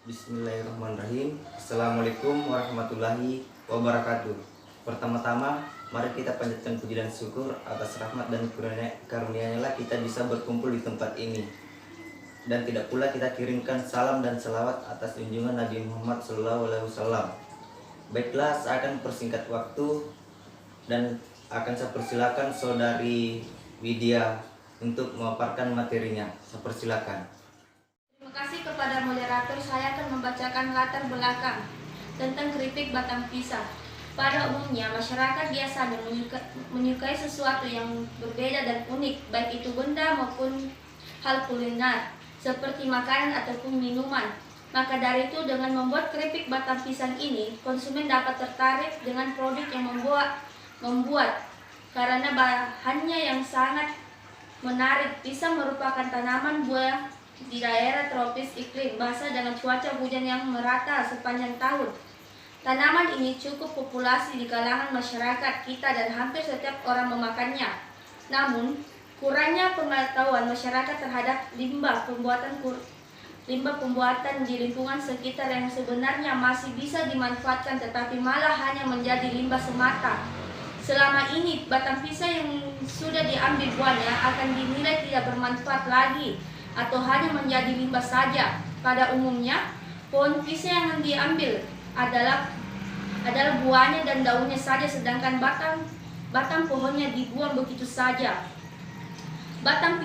Bismillahirrahmanirrahim. Assalamualaikum warahmatullahi wabarakatuh. Pertama-tama, mari kita panjatkan puji dan syukur atas rahmat dan karunia-Nya lah kita bisa berkumpul di tempat ini. Dan tidak pula kita kirimkan salam dan selawat atas junjungan Nabi Muhammad SAW. Baiklah, saya akan persingkat waktu dan akan saya persilakan saudari Widya untuk memaparkan materinya. Saya persilakan. Terima kasih kepada moderator. Saya akan membacakan latar belakang tentang keripik batang pisang. Pada umumnya, masyarakat biasanya menyukai sesuatu yang berbeda dan unik, baik itu benda maupun hal kuliner, seperti makanan ataupun minuman. Maka dari itu, dengan membuat keripik batang pisang ini, konsumen dapat tertarik dengan produk yang membuat karena bahannya yang sangat menarik. Pisang merupakan tanaman buah di daerah tropis iklim basah dengan cuaca hujan yang merata sepanjang tahun. Tanaman ini cukup populasi di kalangan masyarakat kita dan hampir setiap orang memakannya. Namun, kurangnya pengetahuan masyarakat terhadap limbah pembuatan di lingkungan sekitar yang sebenarnya masih bisa dimanfaatkan tetapi malah hanya menjadi limbah semata. Selama ini, batang pisang yang sudah diambil buahnya akan dinilai tidak bermanfaat lagi atau hanya menjadi limbah saja. Pada umumnya, pohon pisang yang diambil adalah buahnya dan daunnya saja, sedangkan batang pohonnya dibuang begitu saja. Batang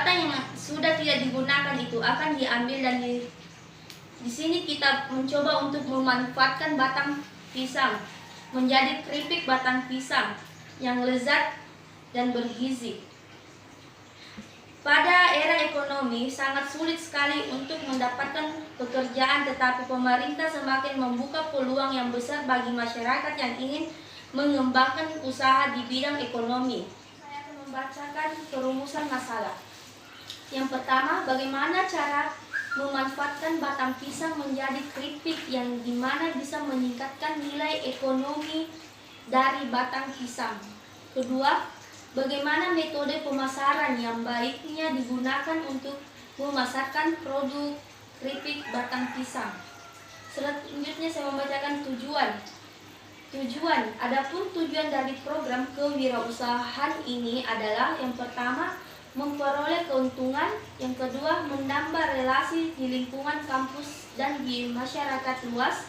yang sudah tidak digunakan itu akan diambil dan di sini kita mencoba untuk memanfaatkan batang pisang menjadi keripik batang pisang yang lezat dan bergizi. Pada era ekonomi sangat sulit sekali untuk mendapatkan pekerjaan, tetapi pemerintah semakin membuka peluang yang besar bagi masyarakat yang ingin mengembangkan usaha di bidang ekonomi. Saya akan membacakan perumusan masalah. Yang pertama, bagaimana cara memanfaatkan batang pisang menjadi keripik yang dimana bisa meningkatkan nilai ekonomi dari batang pisang. Kedua, bagaimana metode pemasaran yang baiknya digunakan untuk memasarkan produk keripik batang pisang. Selanjutnya saya membacakan tujuan. Adapun tujuan dari program kewirausahaan ini adalah yang pertama, memperoleh keuntungan, yang kedua, menambah relasi di lingkungan kampus dan di masyarakat luas,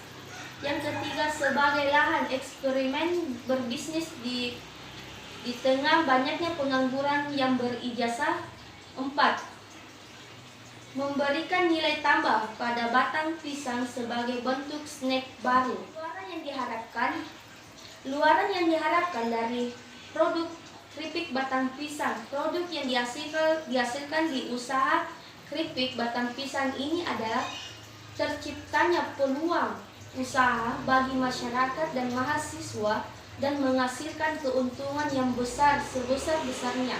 yang ketiga, sebagai lahan eksperimen berbisnis di tengah banyaknya pengangguran yang berijazah. 4. Memberikan nilai tambah pada batang pisang sebagai bentuk snack baru. Luaran yang diharapkan dari produk keripik batang pisang. Produk yang dihasilkan di usaha keripik batang pisang ini adalah terciptanya peluang usaha bagi masyarakat dan mahasiswa dan menghasilkan keuntungan yang besar sebesar-besarnya.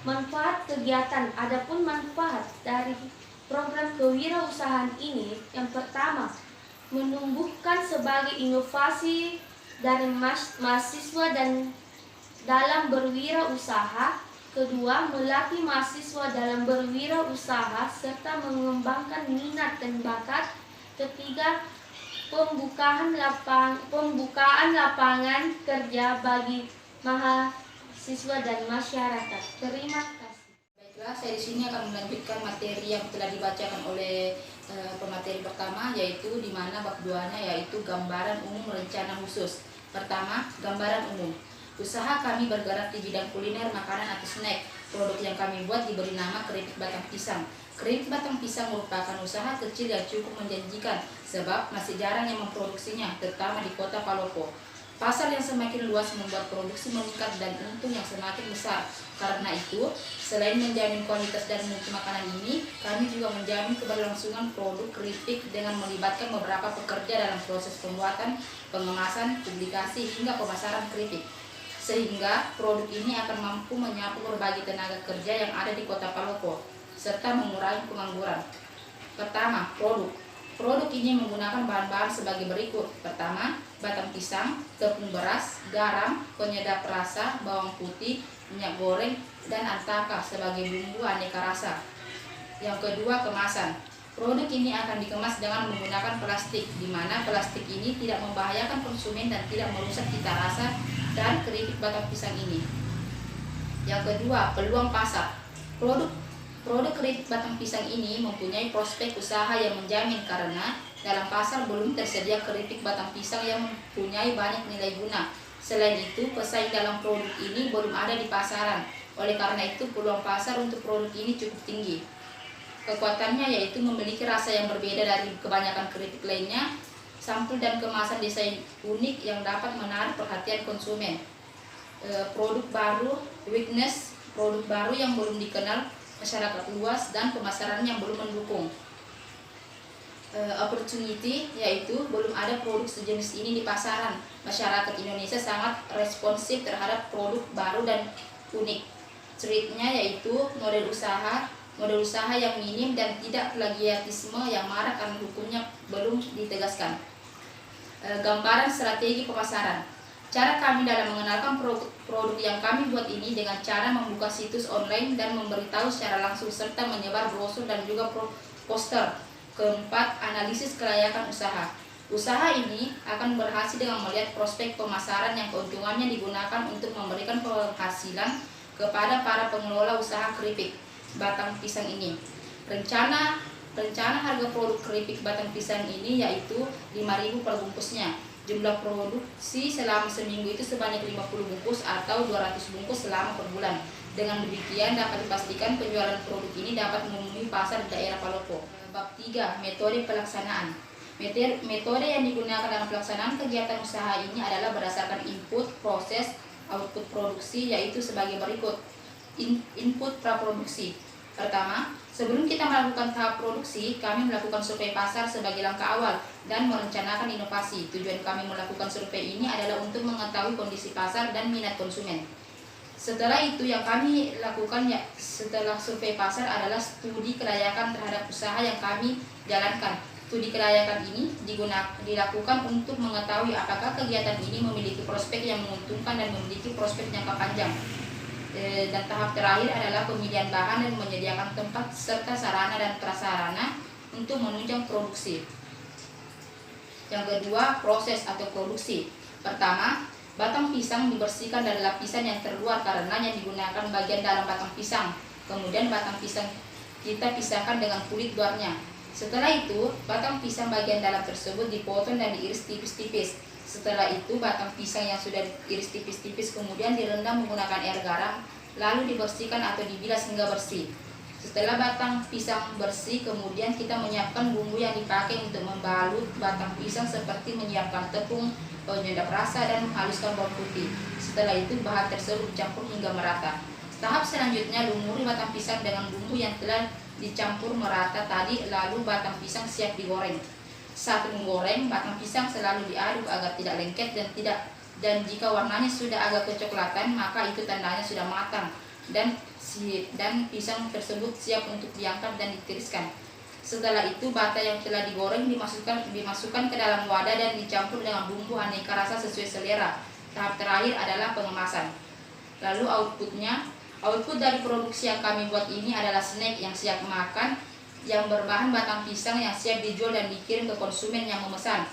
Manfaat kegiatan. Adapun manfaat dari program kewirausahaan ini, yang pertama, menumbuhkan sebagai inovasi dari mahasiswa dan dalam berwirausaha. Kedua, melatih mahasiswa dalam berwirausaha serta mengembangkan minat dan bakat. Ketiga, pembukaan lapangan kerja bagi mahasiswa dan masyarakat. Terima kasih. Baiklah, saya di sini akan melanjutkan materi yang telah dibacakan oleh pemateri pertama, yaitu di mana bab 2-nya yaitu gambaran umum rencana khusus. Pertama, gambaran umum. Usaha kami bergerak di bidang kuliner, makanan atau snack. Produk yang kami buat diberi nama keripik batang pisang. Keripik batang pisang merupakan usaha kecil yang cukup menjanjikan sebab masih jarang yang memproduksinya, terutama di kota Palopo. Pasar yang semakin luas membuat produksi meningkat dan untung yang semakin besar. Karena itu, selain menjamin kualitas dan mutu makanan ini, kami juga menjamin keberlangsungan produk keripik dengan melibatkan beberapa pekerja dalam proses pembuatan, pengemasan, publikasi, hingga pemasaran keripik. Sehingga produk ini akan mampu menyapu berbagai tenaga kerja yang ada di kota Palopo, serta mengurangi pengangguran. Pertama, produk. Produk ini menggunakan bahan-bahan sebagai berikut. Pertama, batang pisang, tepung beras, garam, penyedap rasa, bawang putih, minyak goreng, dan antaka sebagai bumbu aneka rasa. Yang kedua, kemasan. Produk ini akan dikemas dengan menggunakan plastik, di mana plastik ini tidak membahayakan konsumen dan tidak merusak cita rasa dan keripik batang pisang ini. Yang kedua, peluang pasar. Produk keripik batang pisang ini mempunyai prospek usaha yang menjamin karena dalam pasar belum tersedia keripik batang pisang yang mempunyai banyak nilai guna. Selain itu, pesaing dalam produk ini belum ada di pasaran. Oleh karena itu, peluang pasar untuk produk ini cukup tinggi. Kekuatannya yaitu memiliki rasa yang berbeda dari kebanyakan keripik lainnya, sampul dan kemasan desain unik yang dapat menarik perhatian konsumen. Produk baru, weakness, produk baru yang belum dikenal masyarakat luas dan pemasaran yang belum mendukung. Opportunity yaitu belum ada produk sejenis ini di pasaran. Masyarakat Indonesia sangat responsif terhadap produk baru dan unik. Threat-nya yaitu model usaha yang minim dan tidak plagiarisme yang marak karena hukumnya belum ditegaskan. Gambaran strategi pemasaran. Cara kami dalam mengenalkan produk yang kami buat ini dengan cara membuka situs online dan memberitahu secara langsung serta menyebar brosur dan juga poster. Keempat, analisis kelayakan usaha. Usaha ini akan berhasil dengan melihat prospek pemasaran yang keuntungannya digunakan untuk memberikan penghasilan kepada para pengelola usaha keripik batang pisang ini. Rencana harga produk keripik batang pisang ini yaitu 5.000 per bungkusnya. Jumlah produksi selama seminggu itu sebanyak 50 bungkus atau 200 bungkus selama per bulan. Dengan demikian dapat dipastikan penjualan produk ini dapat memenuhi pasar di daerah Palopo. Bab 3. Metode pelaksanaan. Metode yang digunakan dalam pelaksanaan kegiatan usaha ini adalah berdasarkan input, proses, output produksi yaitu sebagai berikut. Input praproduksi. Pertama, sebelum kita melakukan tahap produksi, kami melakukan survei pasar sebagai langkah awal dan merencanakan inovasi. Tujuan kami melakukan survei ini adalah untuk mengetahui kondisi pasar dan minat konsumen. Setelah itu yang kami lakukan setelah survei pasar adalah studi kelayakan terhadap usaha yang kami jalankan. Studi kelayakan ini dilakukan untuk mengetahui apakah kegiatan ini memiliki prospek yang menguntungkan dan memiliki prospek jangka panjang. Dan tahap terakhir adalah pemilihan bahan dan menyediakan tempat serta sarana dan prasarana untuk menunjang produksi. Yang kedua, proses atau produksi. Pertama, batang pisang dibersihkan dari lapisan yang terluar karena yang digunakan bagian dalam batang pisang. Kemudian batang pisang kita pisahkan dengan kulit luarnya. Setelah itu, batang pisang bagian dalam tersebut dipotong dan diiris tipis-tipis. Setelah itu, batang pisang yang sudah diiris tipis-tipis kemudian direndam menggunakan air garam, lalu dibersihkan atau dibilas hingga bersih. Setelah batang pisang bersih, kemudian kita menyiapkan bumbu yang dipakai untuk membalut batang pisang seperti menyiapkan tepung, penyedap rasa, dan menghaluskan bawang putih. Setelah itu, bahan tersebut dicampur hingga merata. Tahap selanjutnya, lumuri batang pisang dengan bumbu yang telah dicampur merata tadi, lalu batang pisang siap digoreng. Saat menggoreng, batang pisang selalu diaduk agar tidak lengket dan jika warnanya sudah agak kecoklatan, maka itu tandanya sudah matang dan pisang tersebut siap untuk diangkat dan ditiriskan. Setelah itu, bata yang telah digoreng dimasukkan ke dalam wadah dan dicampur dengan bumbu aneka rasa sesuai selera. Tahap terakhir adalah pengemasan. Lalu output dari produksi yang kami buat ini adalah snack yang siap makan, yang berbahan batang pisang yang siap dijual dan dikirim ke konsumen yang memesan.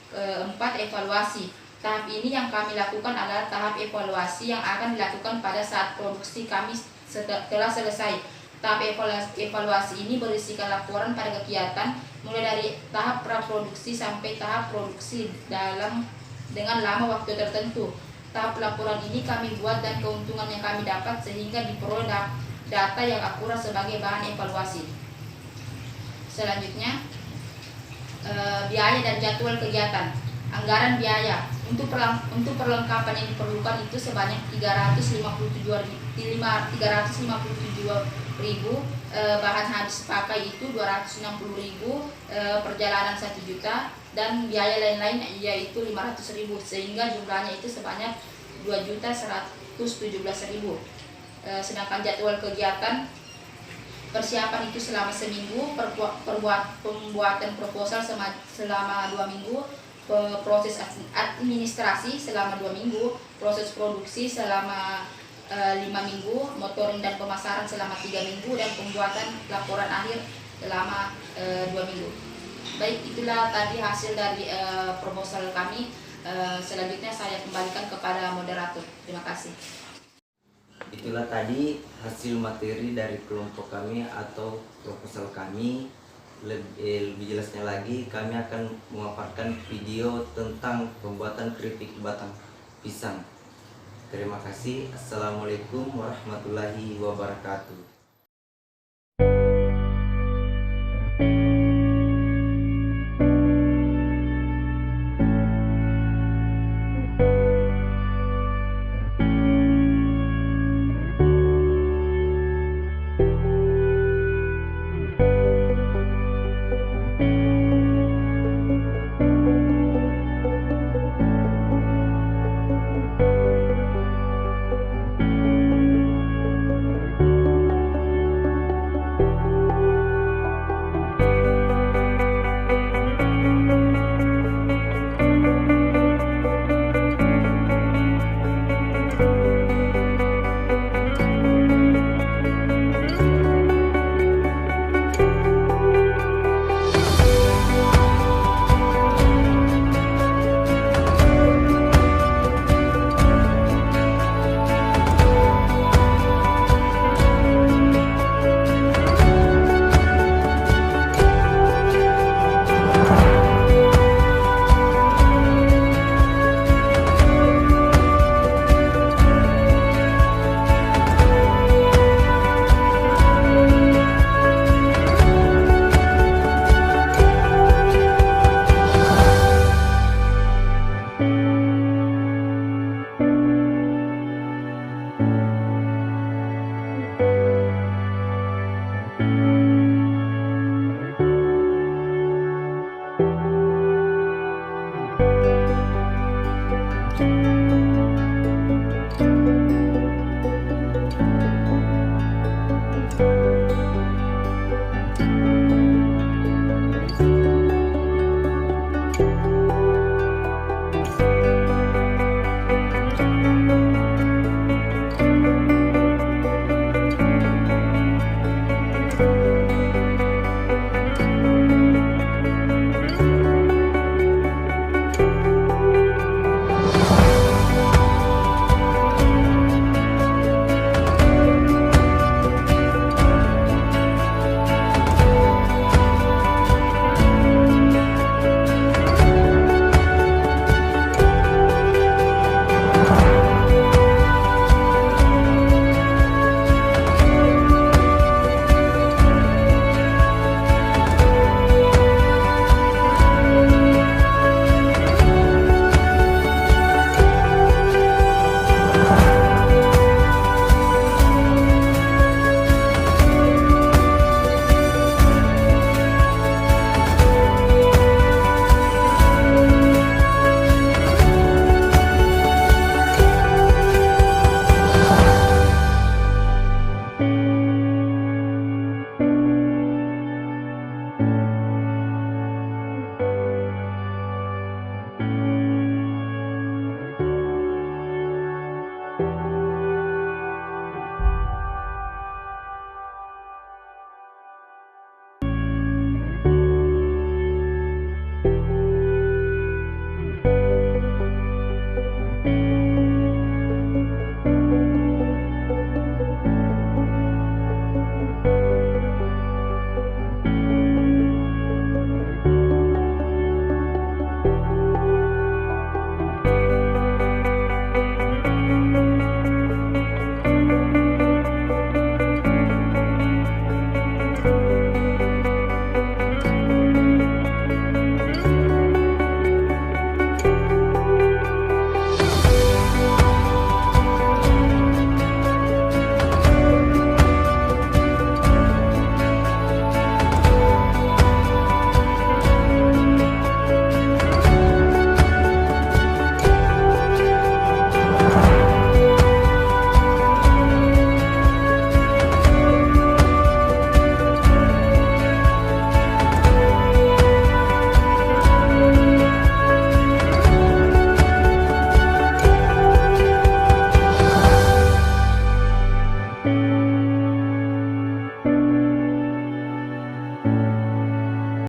Keempat, evaluasi. Tahap ini yang kami lakukan adalah tahap evaluasi yang akan dilakukan pada saat produksi kami telah selesai. Tahap evaluasi ini berisikan laporan pada kegiatan mulai dari tahap praproduksi sampai tahap produksi dengan lama waktu tertentu. Tahap laporan ini kami buat dan keuntungan yang kami dapat sehingga diperoleh data yang akurat sebagai bahan evaluasi. Selanjutnya, biaya dan jadwal kegiatan. Anggaran biaya untuk perlengkapan yang diperlukan itu sebanyak 357.000, bahan habis pakai itu 260.000, perjalanan 1 juta, dan biaya lain-lain yaitu 500.000, sehingga jumlahnya itu sebanyak 2.117.000. Sedangkan jadwal kegiatan persiapan itu selama seminggu, pembuatan proposal selama 2 minggu, proses administrasi selama 2 minggu, proses produksi selama 5 minggu, motoring dan pemasaran selama 3 minggu, dan pembuatan laporan akhir selama 2 minggu. Baik, itulah tadi hasil dari proposal kami. Selanjutnya saya kembalikan kepada moderator. Terima kasih. Itulah tadi hasil materi dari kelompok kami atau proposal kami. Lebih jelasnya lagi, kami akan memaparkan video tentang pembuatan keripik batang pisang. Terima kasih. Assalamualaikum warahmatullahi wabarakatuh.